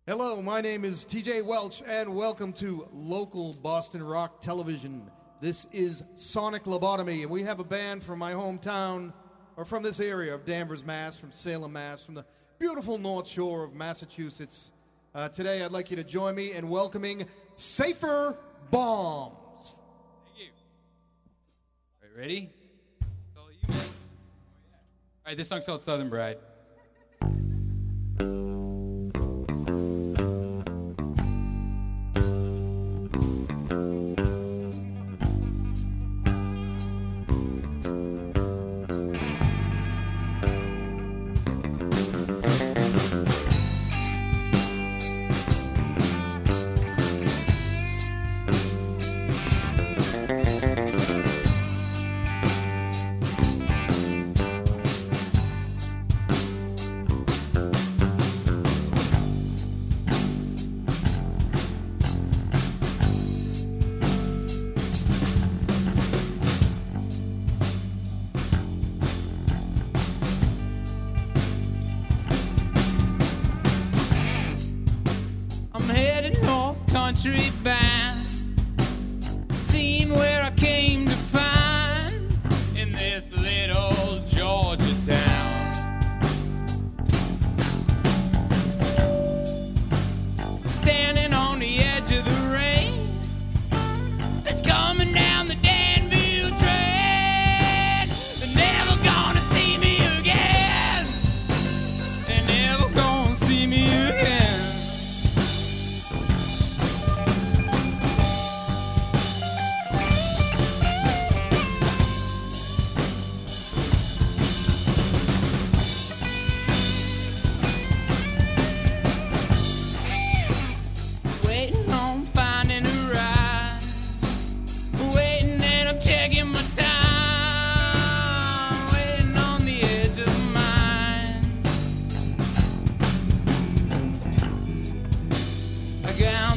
Hello, my name is TJ Welch, and welcome to local Boston rock television. This is Sonic Lobotomy, and we have a band from my hometown, or from this area of Danvers, Mass., from Salem, Mass., from the beautiful North Shore of Massachusetts. Today, I'd like you to join me in welcoming Safer Bombs. Thank you. All right, ready? It's all you, man. All right, this song's called Southern Bride. Country bound, seen where I came to find in this little Georgia town. Standing on the edge of the rain that's coming down the Danville train. They're never gonna see me again. They're never gonna see me again.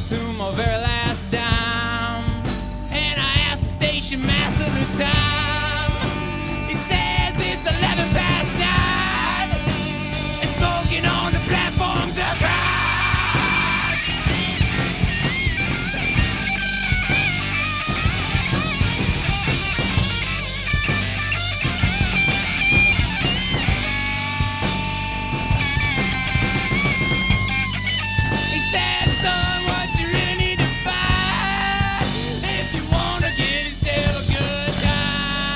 To my very last dime, and I asked the station master the time. He says it's 11 past 9, and smoking on the platform's a crime. He said, son, what you really need to find if you want to get yourself a good time.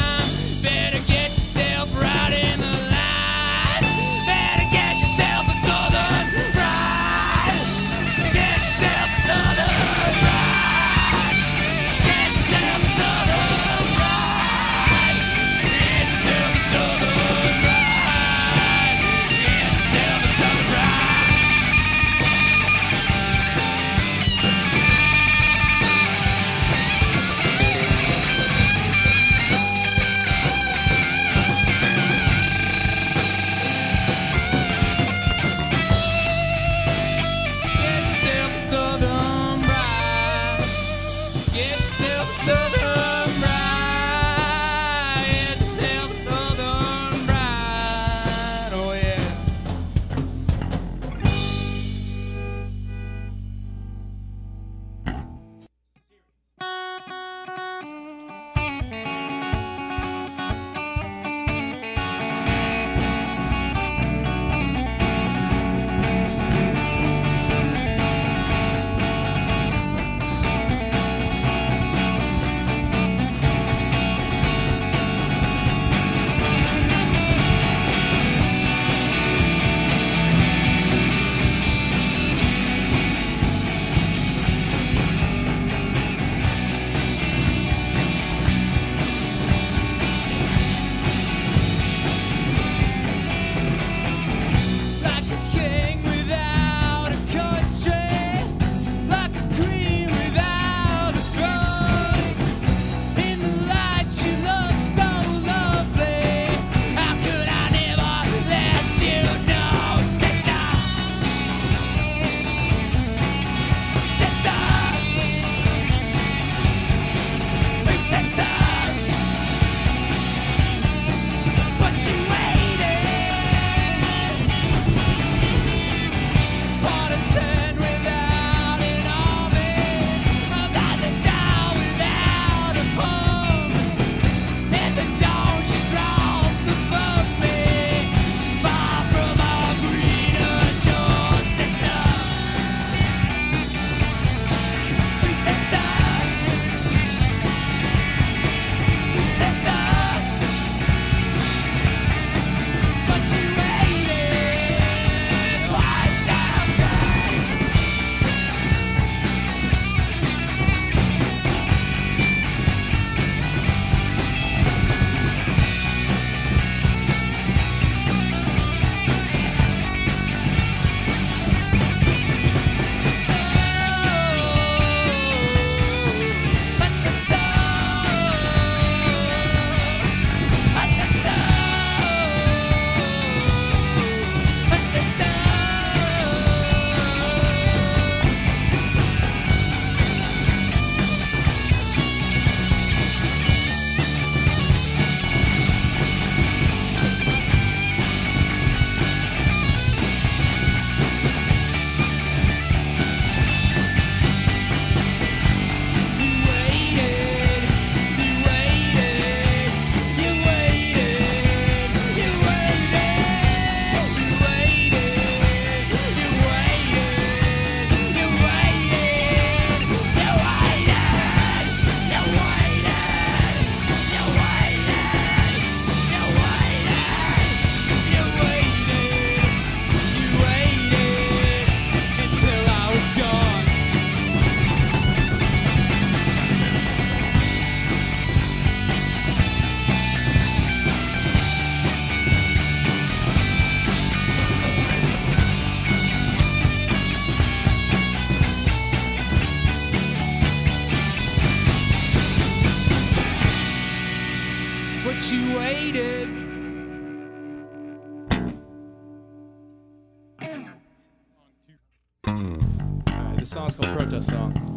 but she waited. Alright, this song's called Protest Song.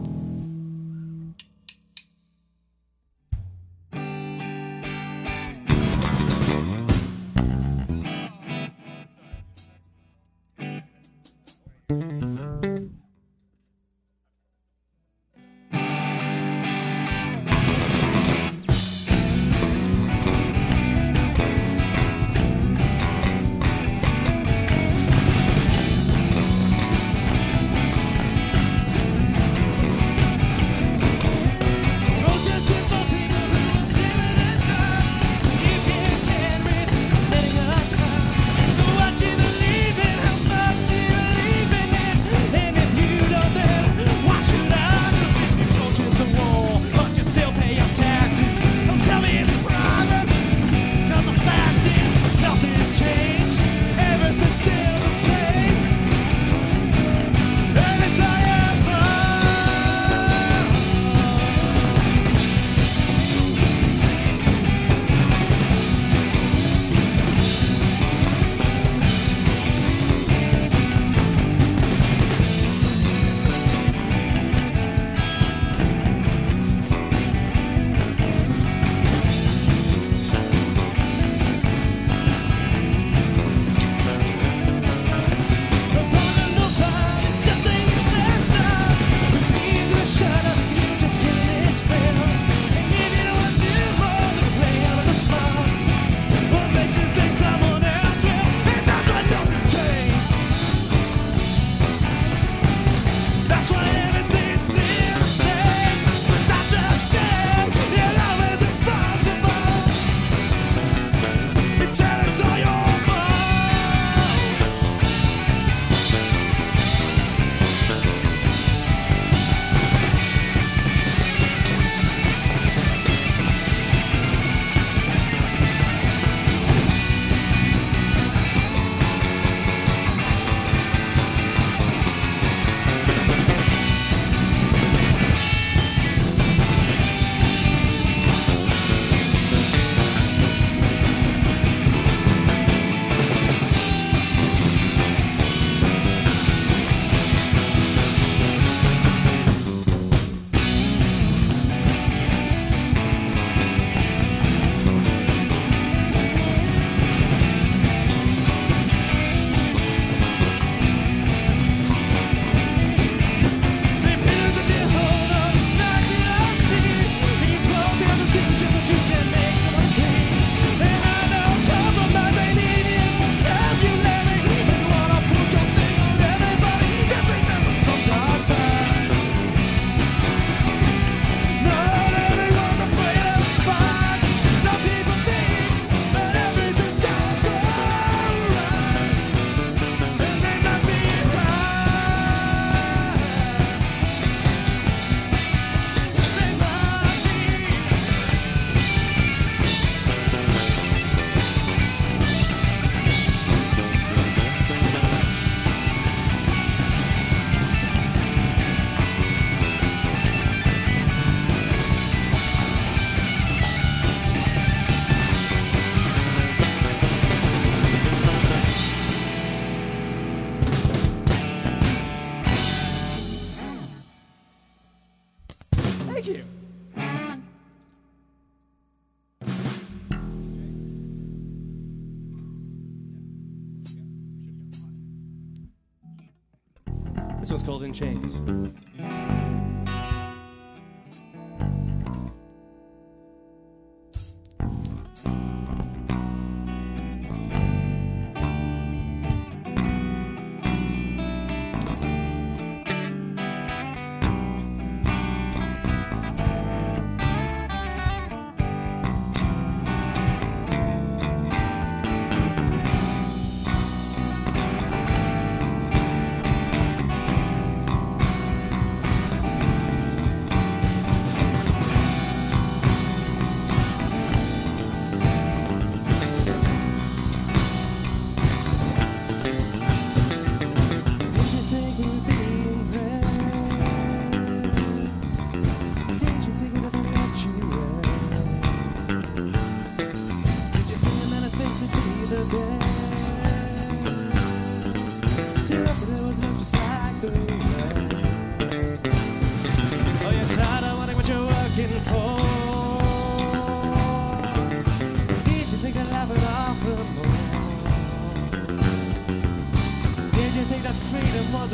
This one's called In Chains.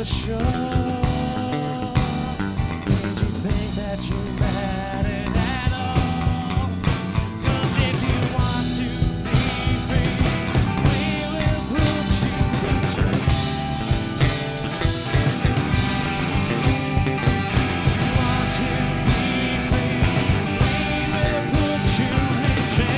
so sure. Did you think that you mattered at all? 'Cause if you want to be free, we will put you in jail. You want to be free, we will put you in jail.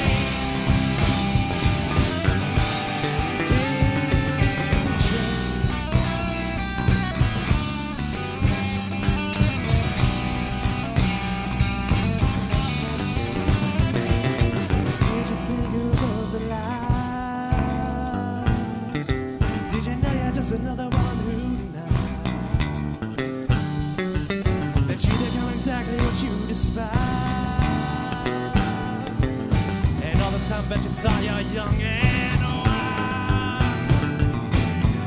Another one who denies that you become exactly what you despise. And all this time, bet you thought you're young and wild.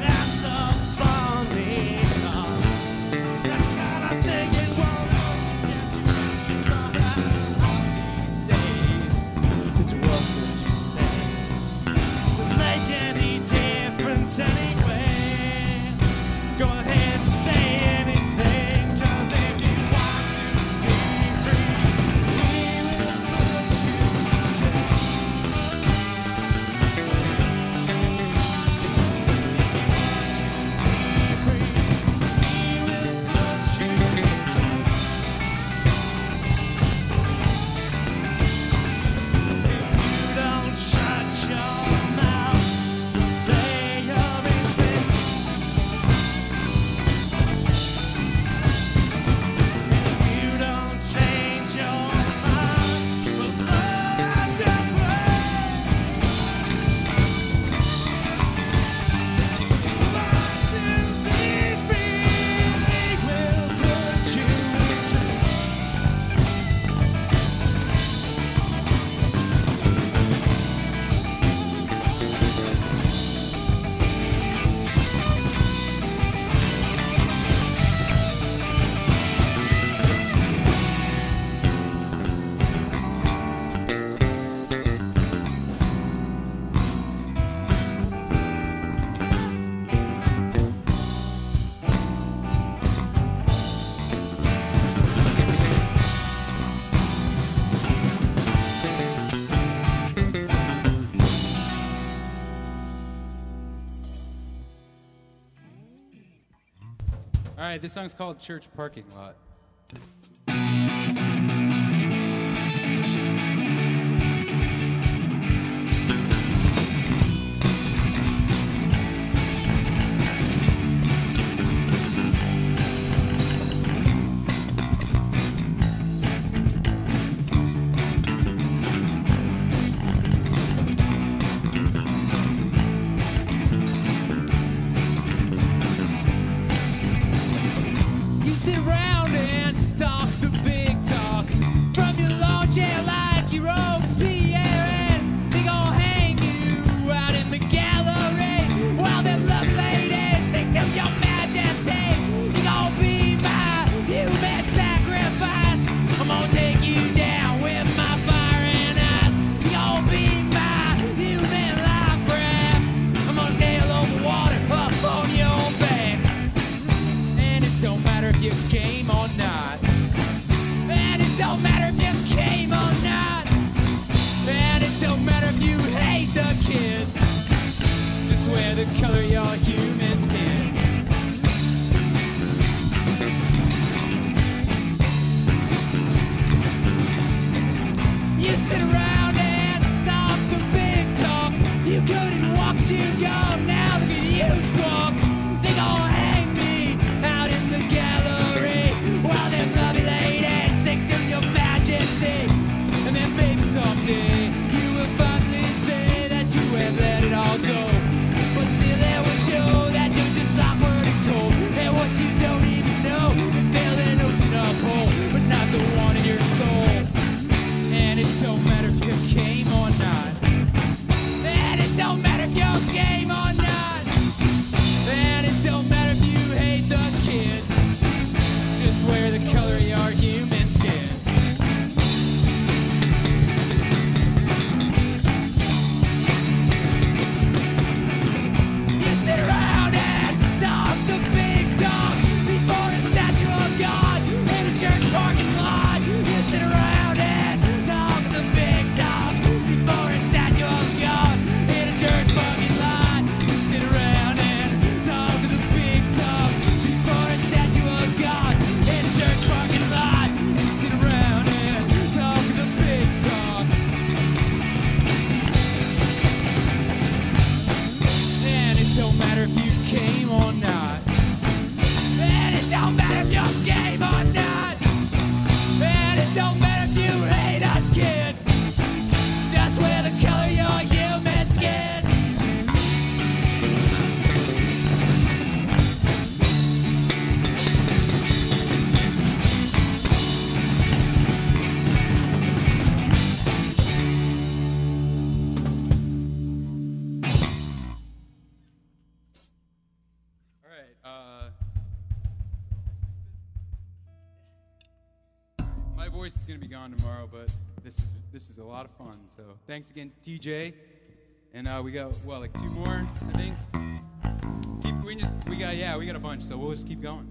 That's so funny, cause that kind of thing it won't get you all these days. It's what would you say to make any difference anyway? Go ahead, say anything, 'cause if you want to be free, we will put you in jail. If you want to be free, we will put you in jail. If you don't shut your mouth, say your intent. All right, this song's called Church Parking Lot. You sit around and talk voice is gonna be gone tomorrow, but this is a lot of fun. So thanks again, TJ. And we got like 2 more, I think. We got a bunch, so we'll just keep going.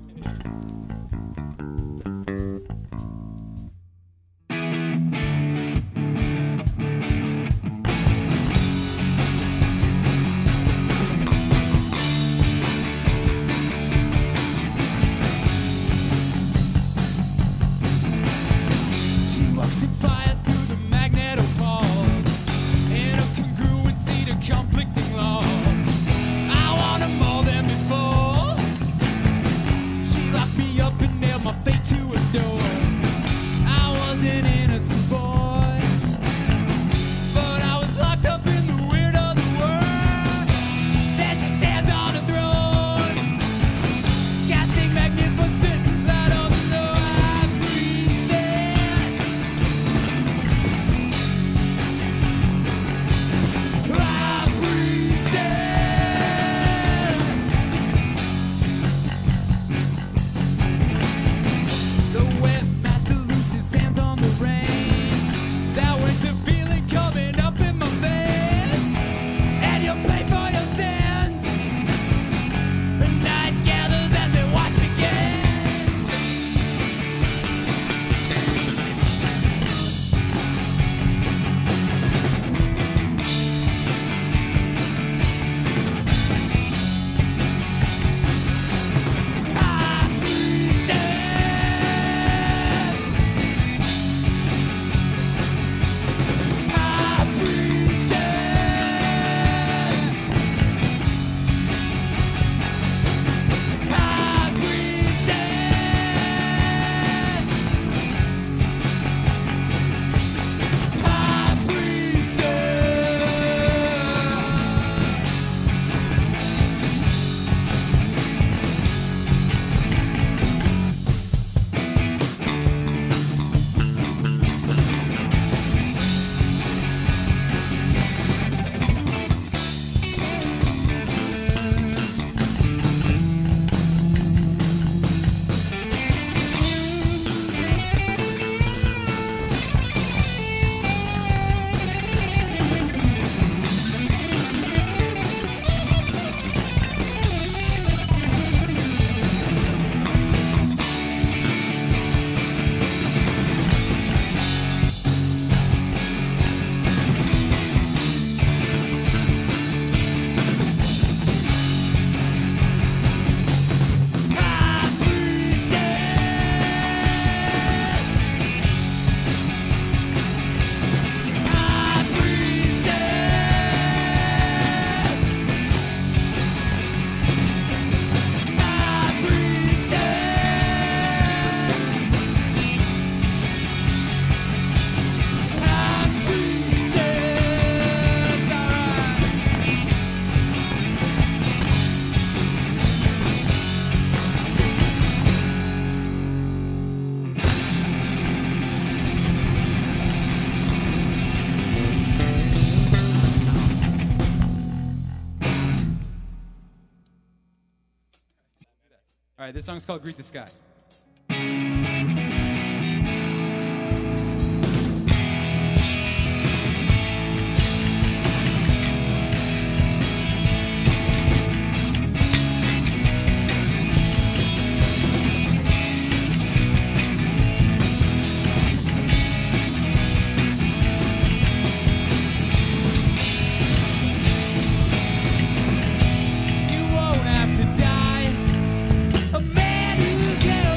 All right, this song's called Greet the Sky. You won't have to die. A man who cares.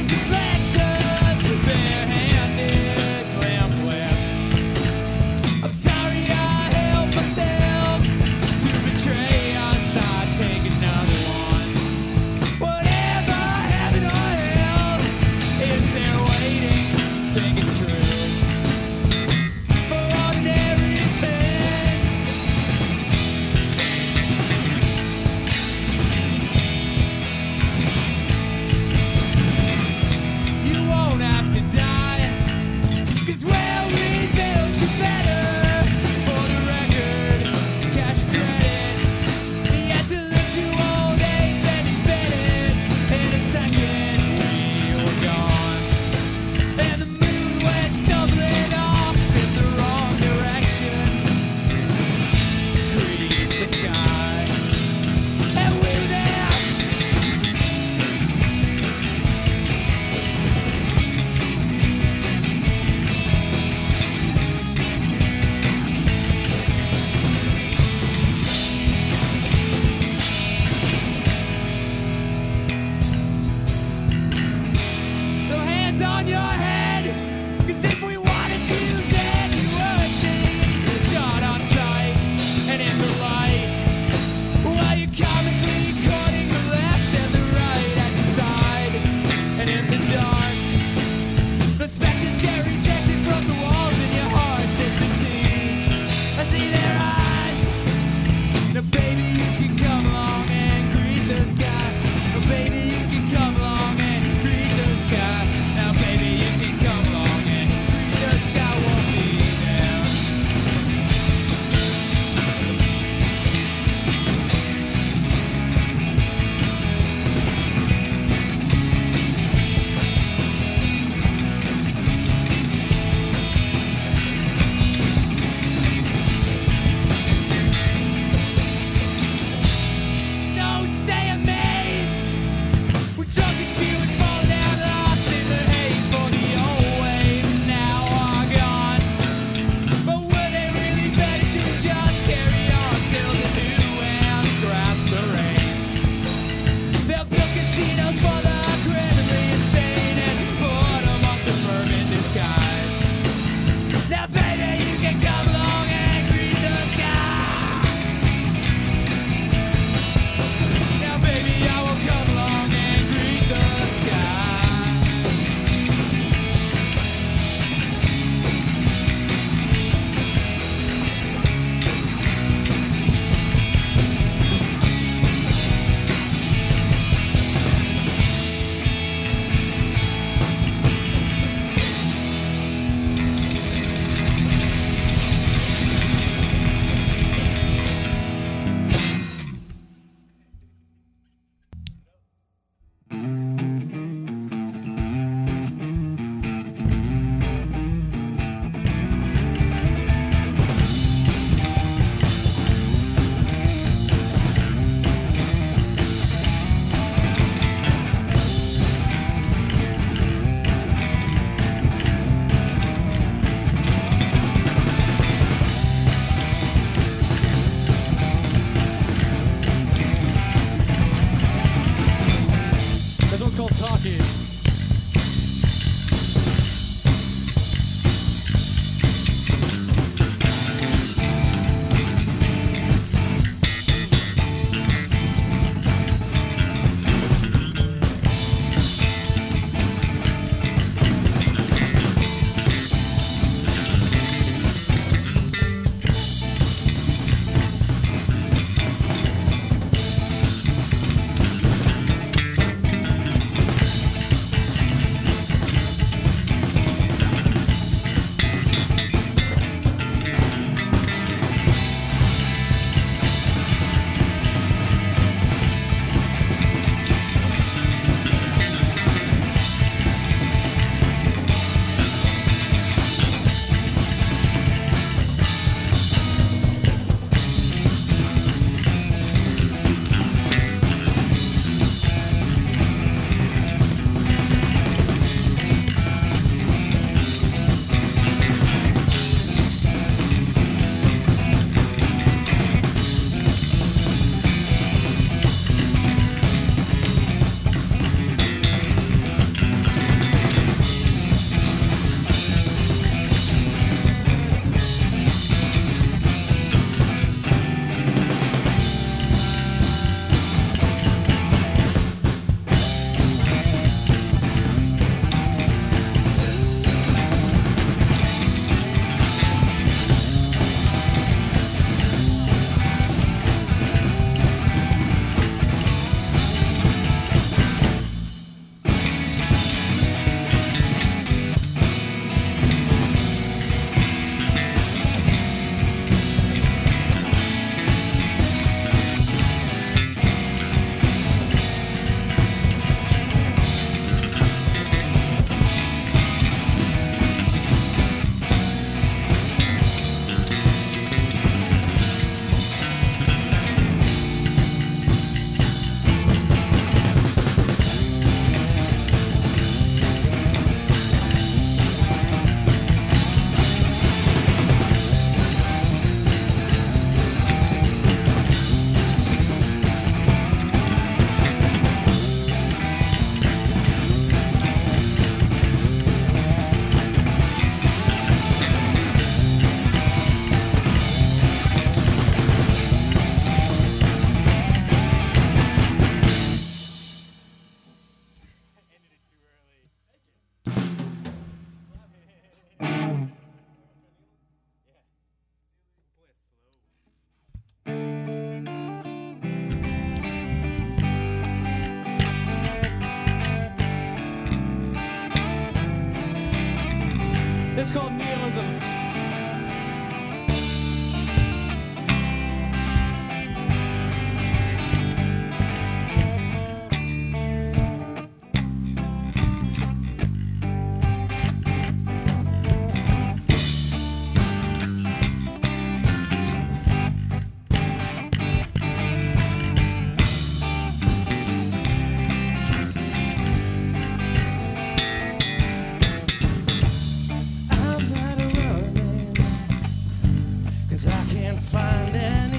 It's called nihilism.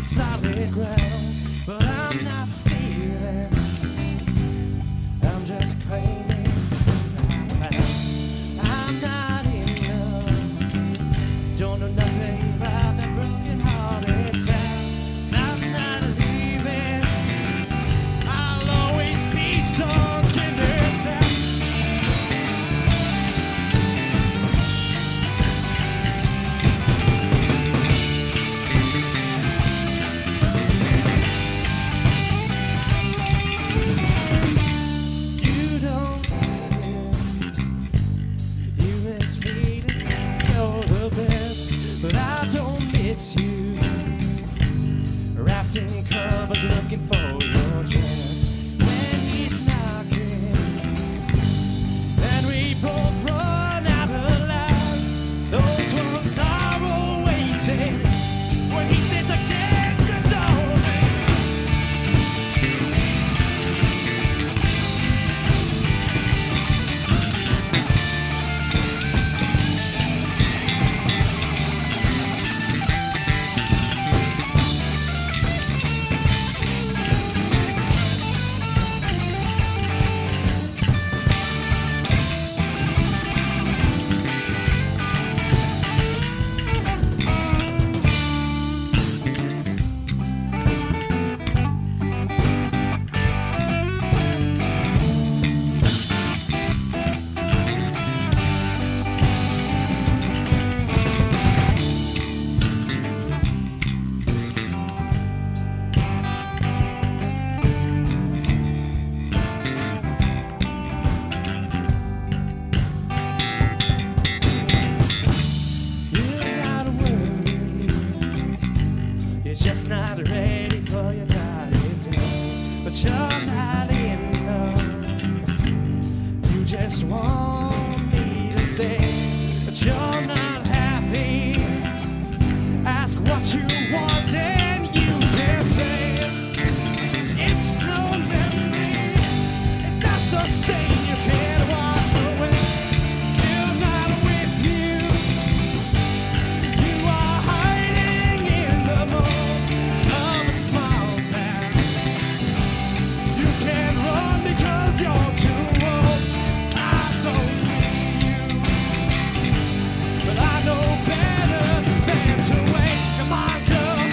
Solid ground, but I'm not stealing. I'm just claiming things I found. I'm not in love. Don't know nothing about that broken-hearted sound. I'm not leaving. I'll always be something different. In covers looking for your dress. When he's knocking, then we both run out of laughs. Those ones are always in when he sits against the door. Just not ready for your dying day, but you're not in love. You just want me to stay, but you're not happy. Ask what you want and you can't say it. It's no memory, it's not such thing you can't wash away. You're not with you. You are hiding in the mold of a small town. You can't run because you're too old. I don't need you, but I know better than to wait. Come on, girl.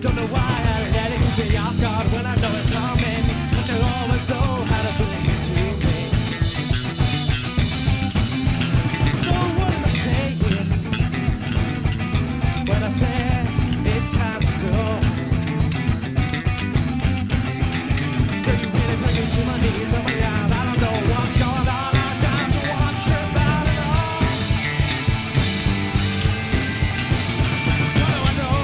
Don't know why I let it catch me off guard when I know it's coming. But you always know how to bring it to me. So what am I saying when I say it's time to go? Do you really bring me to my knees? Oh my God, I don't know what's going on. I just want you about it all. What do I know?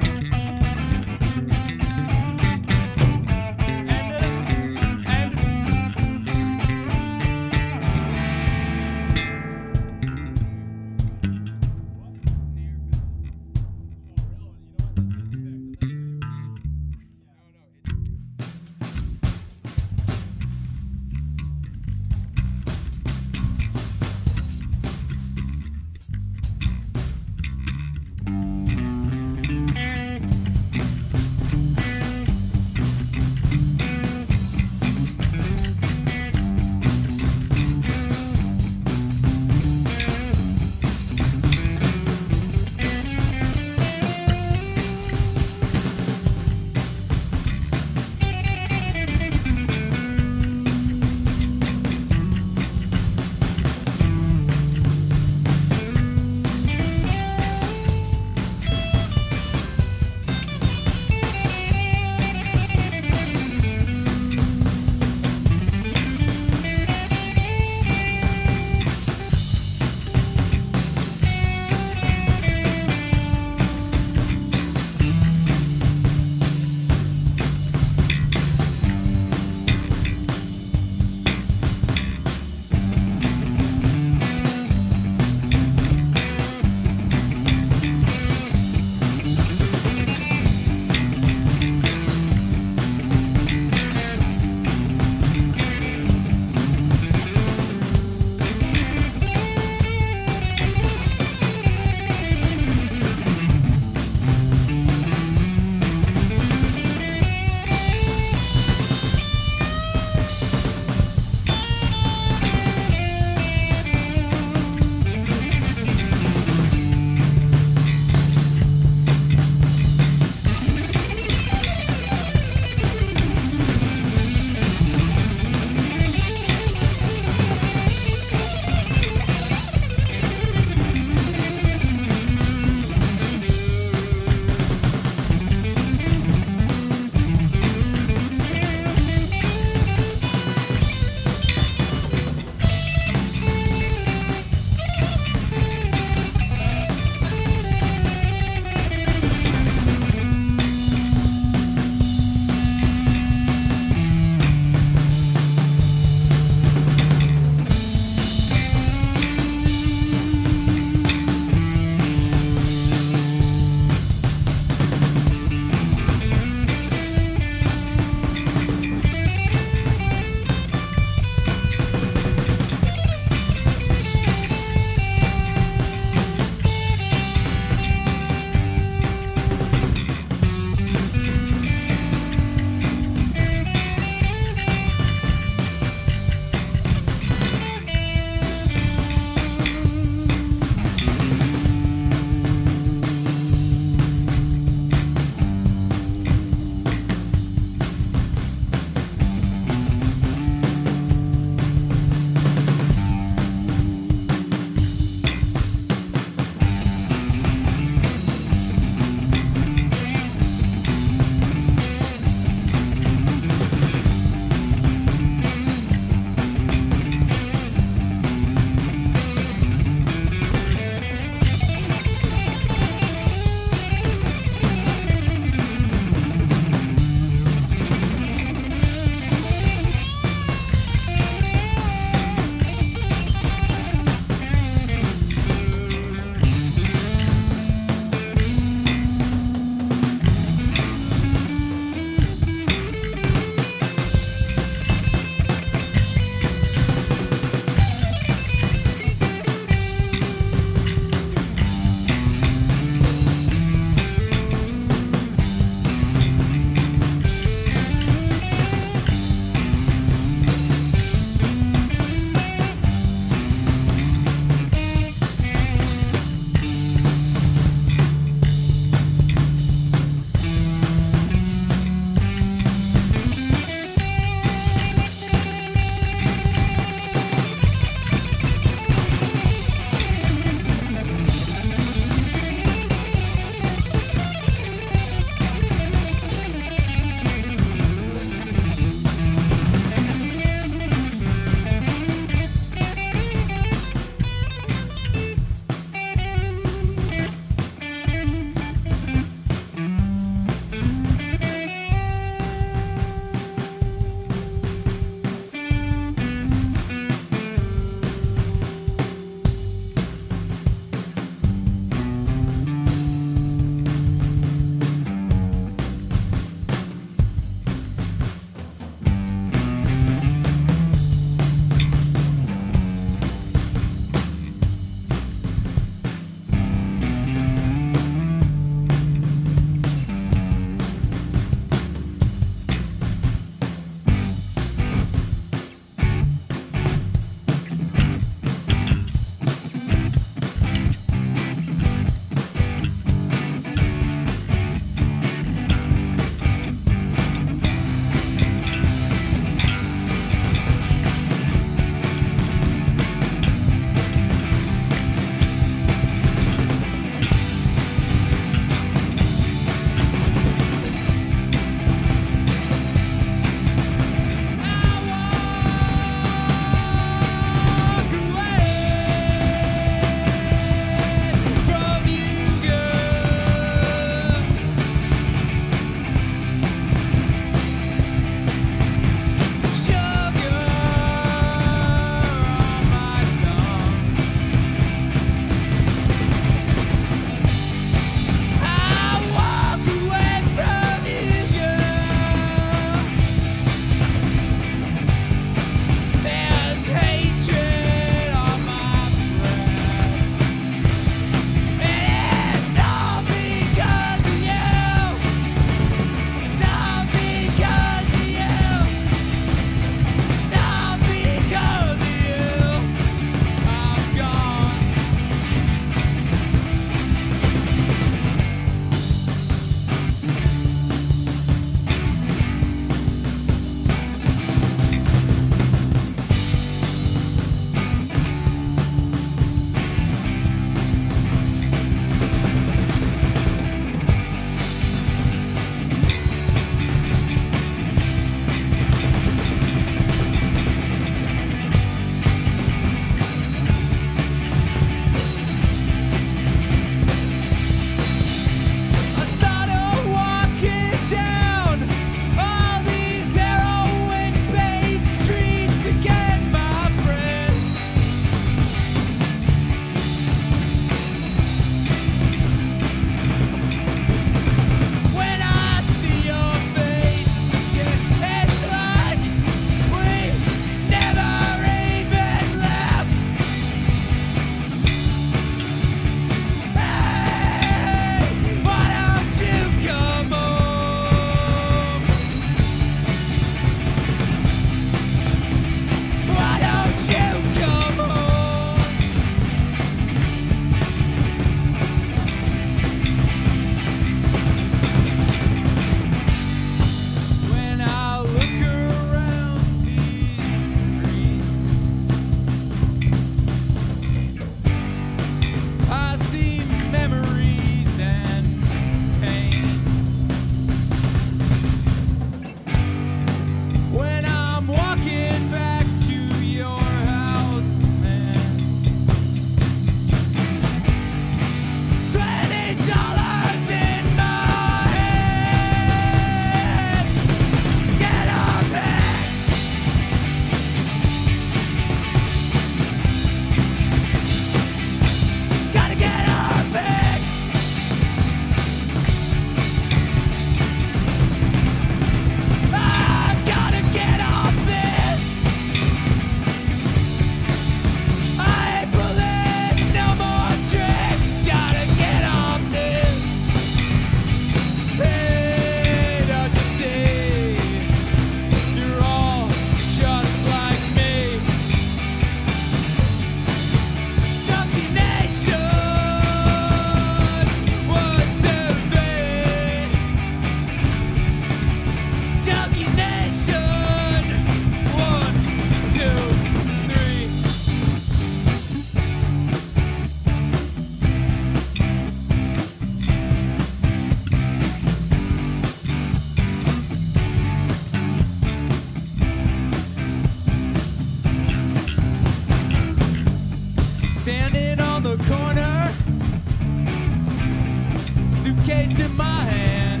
case in my hand.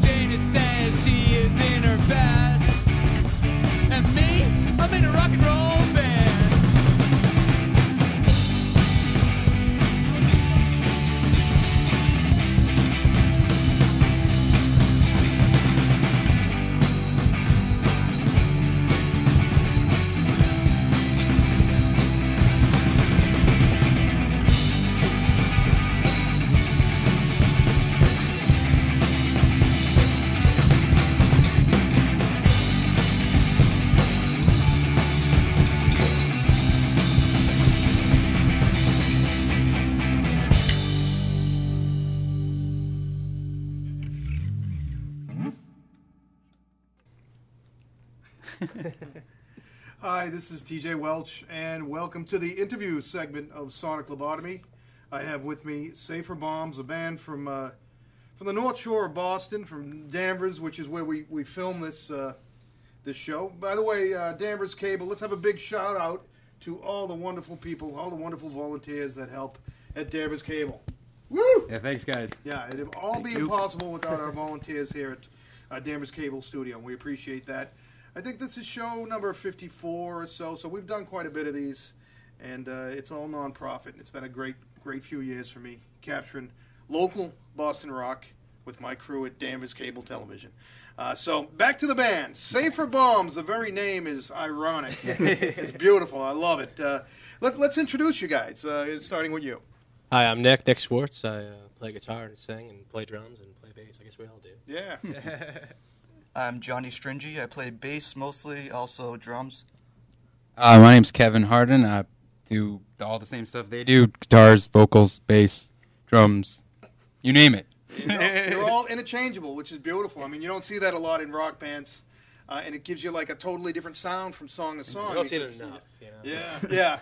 Jane says she is in her best. And me, I'm in a rock and roll band. Hi, this is TJ Welch, and welcome to the interview segment of Sonic Lobotomy. I have with me Safer Bombs, a band from the North Shore of Boston, from Danvers, which is where we film this show. By the way, Danvers Cable, let's have a big shout out to all the wonderful people, all the wonderful volunteers that help at Danvers Cable. Woo! Yeah, thanks, guys. Yeah, it'd all be impossible without our volunteers here at Danvers Cable Studio. We appreciate that. I think this is show number 54 or so we've done quite a bit of these, and it's all nonprofit. It's been a great few years for me, capturing local Boston rock with my crew at Danvers Cable Television. So back to the band. Safer Bombs, the very name is ironic. It's beautiful. I love it. Let's introduce you guys, starting with you. Hi, I'm Nick Schwartz. I play guitar and sing and play drums and play bass. I guess we all do. Yeah. I'm Johnny Stringy. I play bass mostly, also drums. My name's Kevin Harden. I do all the same stuff they do: guitars, vocals, bass, drums, you name it. They're all interchangeable, which is beautiful. I mean, you don't see that a lot in rock bands, and it gives you like a totally different sound from song to song. You don't see it enough. You know? Yeah.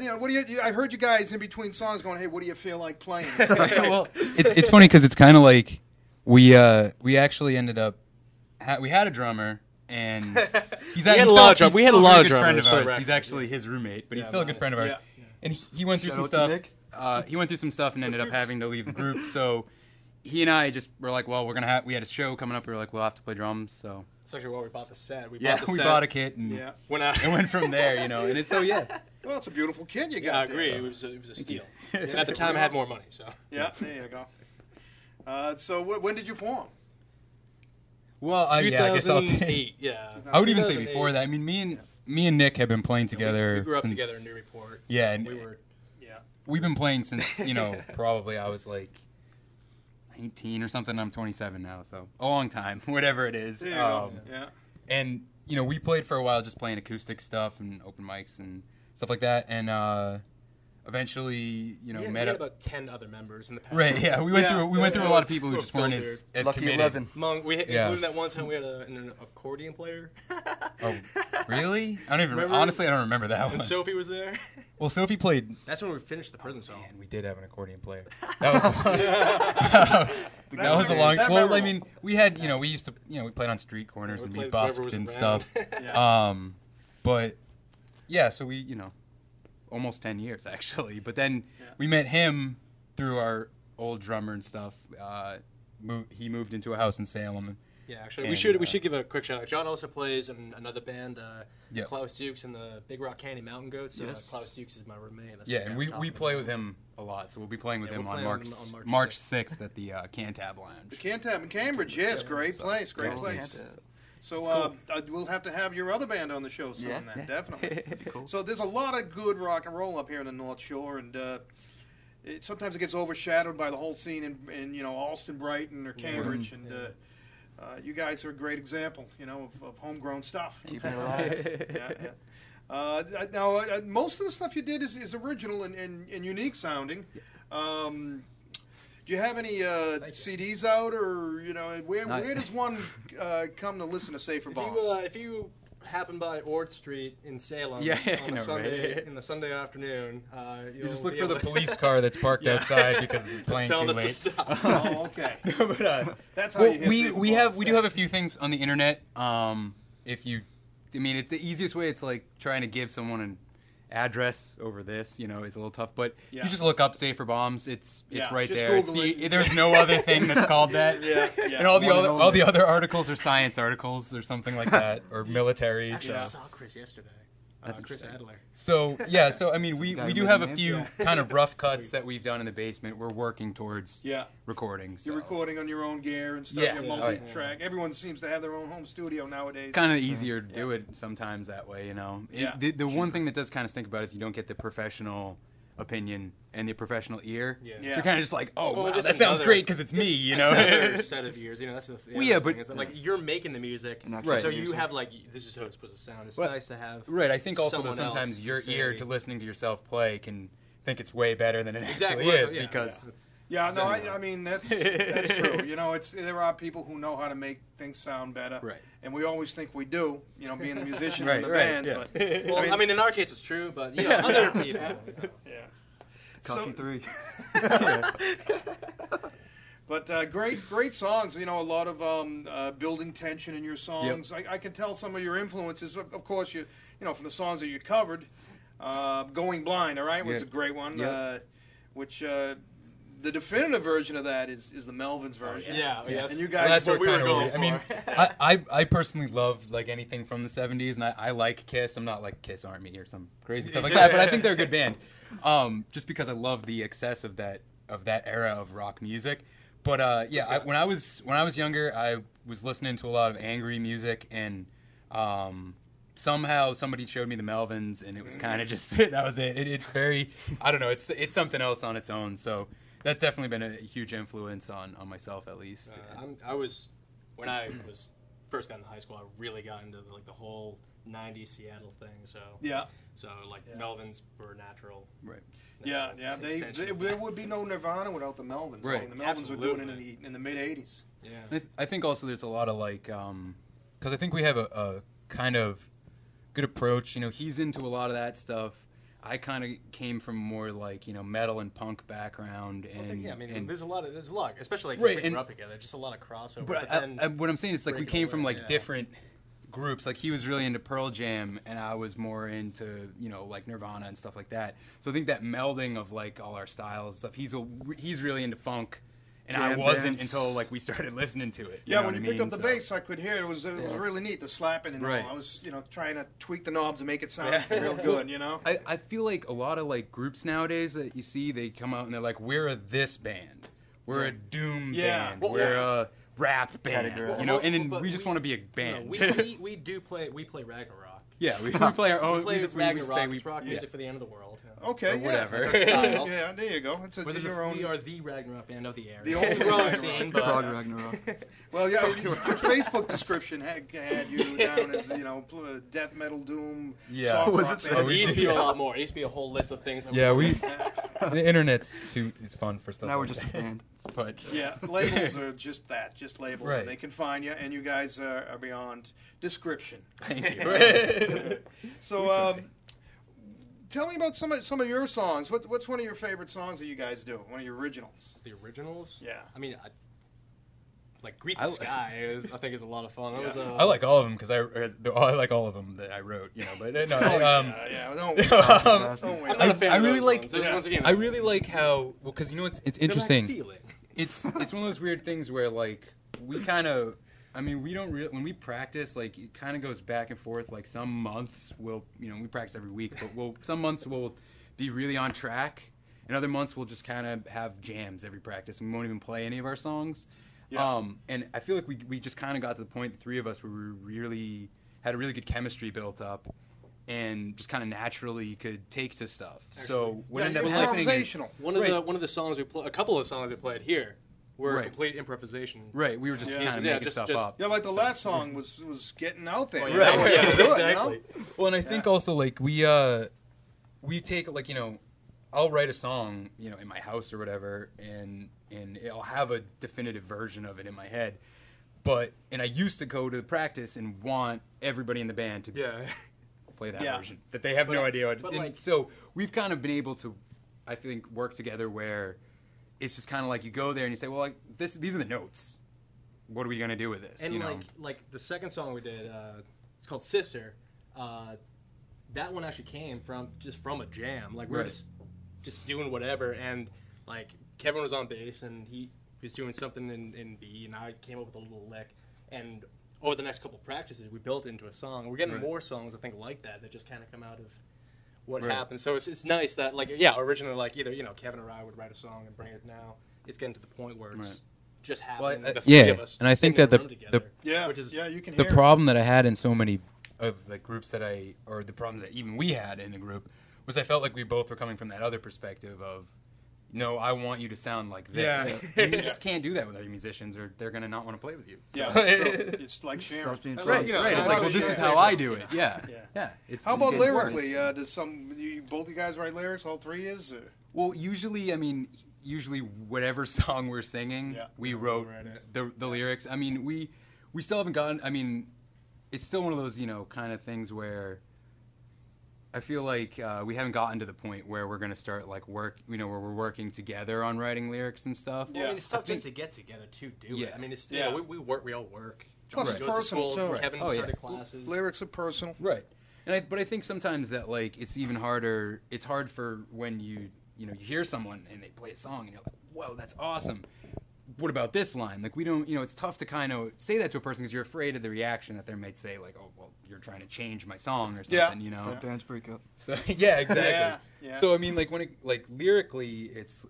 You know, what do you? I heard you guys in between songs going, "Hey, what do you feel like playing?" Well, it's funny because it's kind of like we actually ended up. We had a drummer, and he's We had a lot of friend drummers, of ours. correct. He's actually his roommate, but he's still a good friend of ours. Yeah. And he went through Shout some out to stuff. Nick. He went through some stuff and ended up having to leave the group. So he and I just were like, well, we had a show coming up. We were like, we'll have to play drums. So That's actually why we bought the set. We bought a kit and Went out. it went from there, you know. And it's Well, it's a beautiful kid you got. Yeah, I agree. there. It was a steal. And at the time, I had more money. So Yeah, there you go. So when did you form? Well, I guess I'll 2008. Yeah. I would even say 2008. before that. I mean, me and Nick have been playing together. We grew up since, together in Newport. Yeah, and we were. we've been playing since, probably I was like 19 or something. I'm 27 now, so a long time, whatever it is. There you go. Yeah. And, we played for a while just playing acoustic stuff and open mics and stuff like that. And eventually, We met had up. about 10 other members in the past. Right, yeah. We went through a lot of people who Who just were weren't filtered. as Lucky committed. 11. Including that one time we had an accordion player. Oh, really? I don't even Remember? Honestly, I don't remember that one. And Sophie was there. Well, Sophie played. That's when we finished the prison song. Man, we did have an accordion player. That was a long. That Well, I memorable. mean, we had, we used to, we played on street corners We and be played whoever busked was and around. stuff. Yeah. But yeah, so we, almost 10 years actually. But then we met him through our old drummer and stuff. He moved into a house in Salem. Yeah, actually, And, we should give a quick shout out. John also plays in another band, Yep. Klaus Dukes and the Big Rock Candy Mountain Goats. Yes. Klaus Dukes is my roommate. That's Yeah, what and I'm we talking play about. with him a lot. So we'll be playing with Yeah, him we're on playing March with him on March March 6th at the Cantab Lounge. The Cantab in Cambridge, yes, great place, great Oh, place. yeah. So we'll have to have your other band on the show soon, Yeah. then, definitely. Cool. So there's a lot of good rock and roll up here in the North Shore, and sometimes it gets overshadowed by the whole scene in Alston, Brighton, or Cambridge, and you guys are a great example, of homegrown stuff. Keeping it alive. Yeah. Now, most of the stuff you did is original and unique sounding. Do you have any CDs out, or where does one come to listen to Safer Bombs? If you happen by Ord Street in Salem Yeah, I on a know, Sunday right? in the Sunday afternoon, You just look for the police car that's parked outside because we're playing too telling us to late. stop. Oh, okay. But, That's how well, you hit Safer we Bombs, do have a few things on the internet. It's the easiest way. It's like trying to give someone address over this, you know, is a little tough. But Yeah. you just look up Safer Bombs. It's Yeah, right just there. Google it. There's no other thing that's called that. Yeah. And all the One and all only. the other articles are science articles or something like that, or military. Actually, I Yeah. saw Chris yesterday. That's Chris interesting. Adler. So yeah, so I mean, we guy do who have made a the few name? kind of rough cuts that we've done in the basement. We're working towards Yeah. recording. So. You're recording on your own gear and stuff. Yeah. You're Yeah. multi-track. Everyone seems to have their own home studio nowadays. Kind of easier to do it sometimes that way, you know. Yeah. The one thing that does kind of stink about it is you don't get the professional opinion and the professional ear. Yeah. So Yeah. you're kind of just like, oh, Well, wow, just that sounds another- great because it's me, you know. Another set of ears, you know. That's the thing. Well, yeah, but- is that, like you're making the music, And actually Right. so producing. you have like this is how it's supposed to sound. It's Well, nice to have. Right. I think also though someone sometimes else your to ear say- to listening to yourself play can think it's way better than it Exactly. actually is Yeah. because. Yeah, no, I mean that's true. You know, there are people who know how to make things sound better, Right. and we always think we do. You know, being the musicians Right, and the right, bands, yeah. but Well, I mean, in our case, it's true, but you know, other people. You know. yeah. Cocky So- 3. But great songs. You know, a lot of building tension in your songs. I can tell some of your influences. Of course, you know from the songs that you covered. Going Blind, all right, was Yeah. a great one. Yeah. Which the definitive version of that is the Melvins version. Yeah, And you Well, guys, that's what we were kind of going weird. I mean, I personally love like anything from the '70s, and I like Kiss. I'm not like Kiss Army or some crazy stuff like that, but I think they're a good band. Just because I love the excess of that era of rock music. But yeah, when I was younger, I was listening to a lot of angry music, and somehow somebody showed me the Melvins, and it was kind of just that was it. It's very, I don't know, it's something else on its own. So that's definitely been a huge influence on myself at least. I was when I was first got into high school. I really got into the whole '90s Seattle thing. So yeah. so Melvins were natural. Right. Yeah, Extension. there would be no Nirvana without the Melvins. I Right. mean, the Melvins were doing it Absolutely. in the mid '80s. Yeah. I think also there's a lot of like, because I think we have a kind of good approach. You know, he's into a lot of that stuff. I kind of came from more like metal and punk background, and Yeah, I mean, and, there's a lot, especially like Right, we grew and- up together. Just a lot of crossover. But then what I'm saying is like we breaking came from away, like yeah. different groups. Like he was really into Pearl Jam, and I was more into like Nirvana and stuff like that. So I think that melding of like all our styles and stuff. He's really into funk, and I Jam wasn't bands. until like we started listening to it. Yeah, know when what you I picked up mean? the So- bass, I could hear it. It was really neat, the slapping and Right. all. I was trying to tweak the knobs and make it sound real good. You know. I feel like a lot of like groups nowadays that you see, they come out and they're like, we're a this band, we're a doom Yeah. band, Well, we're yeah. a rap band, Categorized. and then But we just want to be a band. We play Ragnarok. Yeah, we play our own. We play just Ragnarok. say It's rock yeah. music for the end of the world. Okay, Or yeah. whatever. That's our style. Yeah, there you go. It's your own. We are the Ragnarok band of the area. The only It's a growing Ragnarok. scene, Frog but Ragnarok. Well, yeah, your Facebook description had you down as death metal doom. Yeah. soft Was rock it band. so? it used to be a lot more. It used to be a whole list of things. That Yeah, we. the internet's it's fun for stuff. Now we're like just a that. band. Yeah, labels are just that, just labels. Right. They can find you, and you guys are beyond description. Thank you. So, tell me about some of your songs. What's one of your favorite songs that you guys do? One of your originals? The originals. Yeah. I mean, like Greet the Sky. I think is a lot of fun. That was, I like all of them because I like all of them that I wrote. But no, Yeah, don't Fantastic. wait. I'm not a fan I of really those like- ones. Those Yeah. ones, you know, I really like how because it's they're like interesting. feeling. It's one of those weird things where like we kind of. I mean, we don't really when we practice. Like it kind of goes back and forth. Like some months we'll we practice every week, but some months we'll be really on track, and other months we'll just kind of have jams every practice, and we won't even play any of our songs. Yeah. And I feel like we just kind of got to the point, the three of us, where we really had a really good chemistry built up, and just kind of naturally could take to stuff. So what Yeah, ended you're up happening is, improvisational. One of the songs a couple of songs we played here were Right. complete improvisation. right, we were just Yeah. kind of Yeah, making just- stuff just- up. Yeah, like the last song was getting out there. Oh, You yeah. know, Right, you right, do it, you know? exactly. Well, and I think also like we take like I'll write a song in my house or whatever, and I'll have a definitive version of it in my head. And I used to go to the practice and want everybody in the band to play that Yeah. version that they have no idea what. but And like- so we've kind of been able to, I think, work together where it's just kind of like you go there and you say, well, like these are the notes. What are we gonna do with this? And like the second song we did, it's called Sister. that one actually came from a jam. Like we were just doing whatever, and like Kevin was on bass and he was doing something in B, and I came up with a little lick, and over the next couple practices we built it into a song. We're getting more songs I think like that just kind of come out of what happened. So it's nice that like originally like either Kevin or I would write a song and bring it. Now it's getting to the point where it's just happening. The three of us and I think that the problem that I had in so many of the groups or the problems that even we had in the group was I felt like we both were coming from that other perspective of, no, I want you to sound like this. Yeah. You just can't do that with other musicians, or they're gonna not want to play with you. So. Yeah, it's like sharing. Right. It's like, well, this is how I do it. Yeah. How about lyrically? Does both you guys write lyrics? All three is? Well, usually whatever song we're singing, we wrote the lyrics. I mean, we still haven't gotten. I mean, it's still one of those kind of things where I feel like we haven't gotten to the point where we're going to start like where we're working together on writing lyrics and stuff. Well, I mean, it's tough just to get together to do it. I mean, it's we all work. Plus, it's personal too. Kevin started classes. Lyrics are personal, right? But I think sometimes that like it's even harder. It's hard for when you hear someone and they play a song and you're like, whoa, that's awesome. What about this line? Like, we don't, it's tough to kind of say that to a person because you're afraid of the reaction that they might say, like, oh, well, you're trying to change my song or something, So bands break up. So, yeah, exactly. Yeah. So, I mean, like, when it, like, lyrically, it's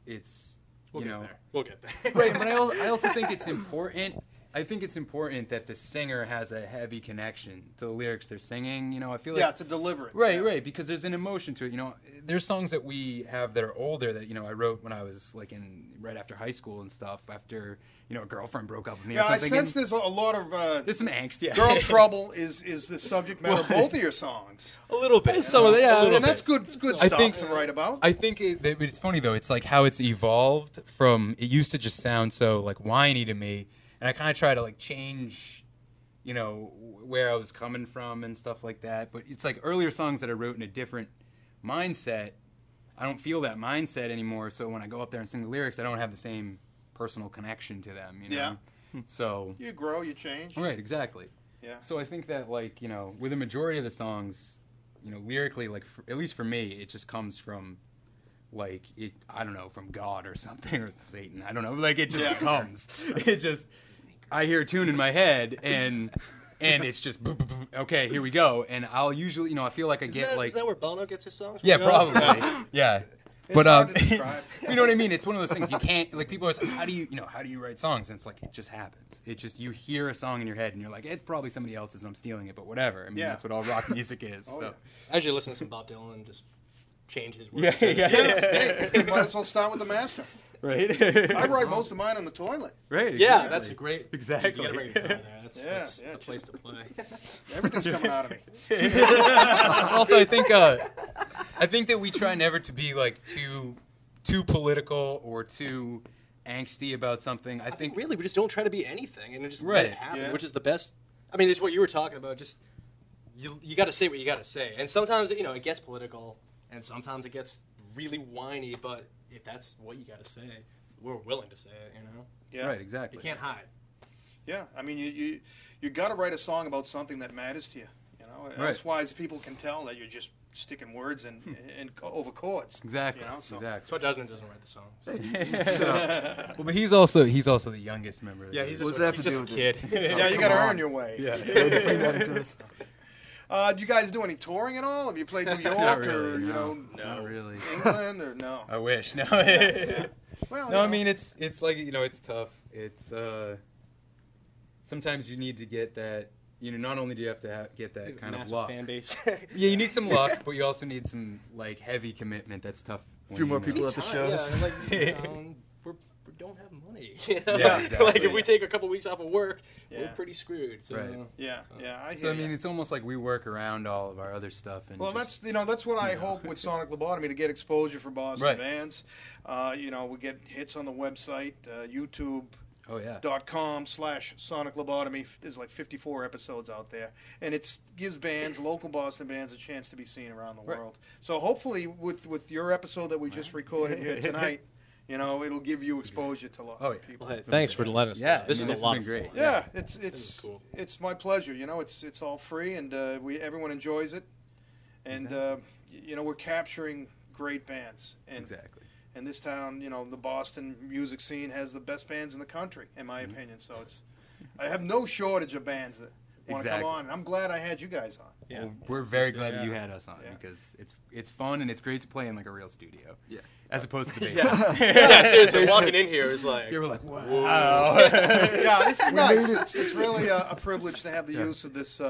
we'll get there. Right, but I also think it's important. I think it's important that the singer has a heavy connection to the lyrics they're singing. I feel like to deliver it. Right, because there's an emotion to it. There's songs that we have that are older that I wrote when I was like right after high school and stuff. After a girlfriend broke up with me or something. I sense there's a lot of there's some angst. Yeah, girl trouble is the subject matter of both of your songs. A little bit. Some of it, and that's good stuff to write about. I think it's funny though. It's like how it's evolved from. It used to just sound so like whiny to me. And I kind of try to like change, where I was coming from and stuff like that. But it's like earlier songs that I wrote in a different mindset. I don't feel that mindset anymore. So when I go up there and sing the lyrics, I don't have the same personal connection to them. Yeah. So you grow, you change. Right. Exactly. Yeah. So I think that like with a majority of the songs, lyrically, like at least for me, it just comes from. Like I don't know, from God or something, or Satan. I don't know. Like it just comes. It just I hear a tune in my head and it's just okay, here we go. And I'll usually, I feel like I get like. Is that where Bono gets his songs from? Yeah, probably. Yeah. But you know what I mean? It's one of those things you can't like. People always, how do you write songs? And it's like it just happens. It just you hear a song in your head and you're like, it's probably somebody else's and I'm stealing it, but whatever. I mean, that's what all rock music is. So. I usually listen to some Bob Dylan and just. Change his words. Yeah. You might as well start with the master. Right. I write most of mine on the toilet. Right. Exactly. Yeah, that's great. Exactly. You gotta bring guitar there. That's the place to play. Everything's coming out of me. Also, I think that we try never to be like too political or too angsty about something. I think really we just don't try to be anything and just let it happen, which is the best. I mean, it's what you were talking about. Just you got to say what you got to say, and sometimes it gets political. And sometimes it gets really whiny, but if that's what you got to say, we're willing to say it, Yeah. Right, exactly. You can't hide. Yeah, I mean, you got to write a song about something that matters to you, Otherwise, people can tell that you're just sticking words and over chords. Exactly. So. Exactly. That's why Jasmine doesn't write the songs. Well, but he's also the youngest member. Yeah, he's just a kid. Yeah, you got to earn your way. Yeah. Bring that into this. Do you guys do any touring at all? Have you played New York Not really, or no. Not really. England or no? I wish. No. Well, no, I mean it's like it's tough. It's sometimes you need to get that. Not only do you have to get that kind of luck. Fan base. Yeah, you need some luck, but you also need some like heavy commitment. That's tough. A few more people at the shows. Yeah, we don't have money. Yeah, exactly. Like if we take a couple weeks off of work, we're pretty screwed. So. Right. Yeah. I hear So I mean, it's almost like we work around all of our other stuff. And that's what I hope with Sonic Lobotomy, to get exposure for Boston bands. We get hits on the website, YouTube. Oh yeah. .com/Sonic Lobotomy. There's like 54 episodes out there, and it gives local Boston bands, a chance to be seen around the world. So hopefully, with your episode that we just recorded here tonight. It'll give you exposure to lots of people. Well, hey, thanks for letting us. Yeah, this is a lot of great. fun. Yeah, it's cool. It's my pleasure. It's all free, and everyone enjoys it. And we're capturing great bands. And, Exactly. And this town, the Boston music scene has the best bands in the country, in my opinion. So I have no shortage of bands that want to come on. And I'm glad I had you guys on. Yeah. Well, we're very glad that you had us on because it's fun and it's great to play in like a real studio. Yeah. As opposed to the basement. Yeah, seriously, walking in here is like... You were like, wow. Yeah, this is nice. It's really a privilege to have the use of this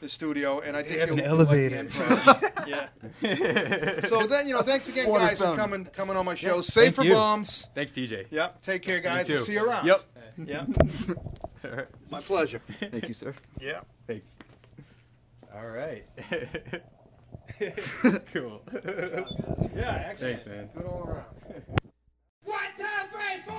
studio, and I think have an you'll elevator. like the yeah. So then, thanks again, Water guys, for fountain. coming on my show. Safe for you. bombs. Thanks, TJ. Yep. Take care, guys. too. We'll see you around. Yep. Yep. All right. My pleasure. Thank you, sir. Yeah. Thanks. All right. Cool. Yeah, excellent. Thanks, man. Good all around. 1, 2, 3, 4.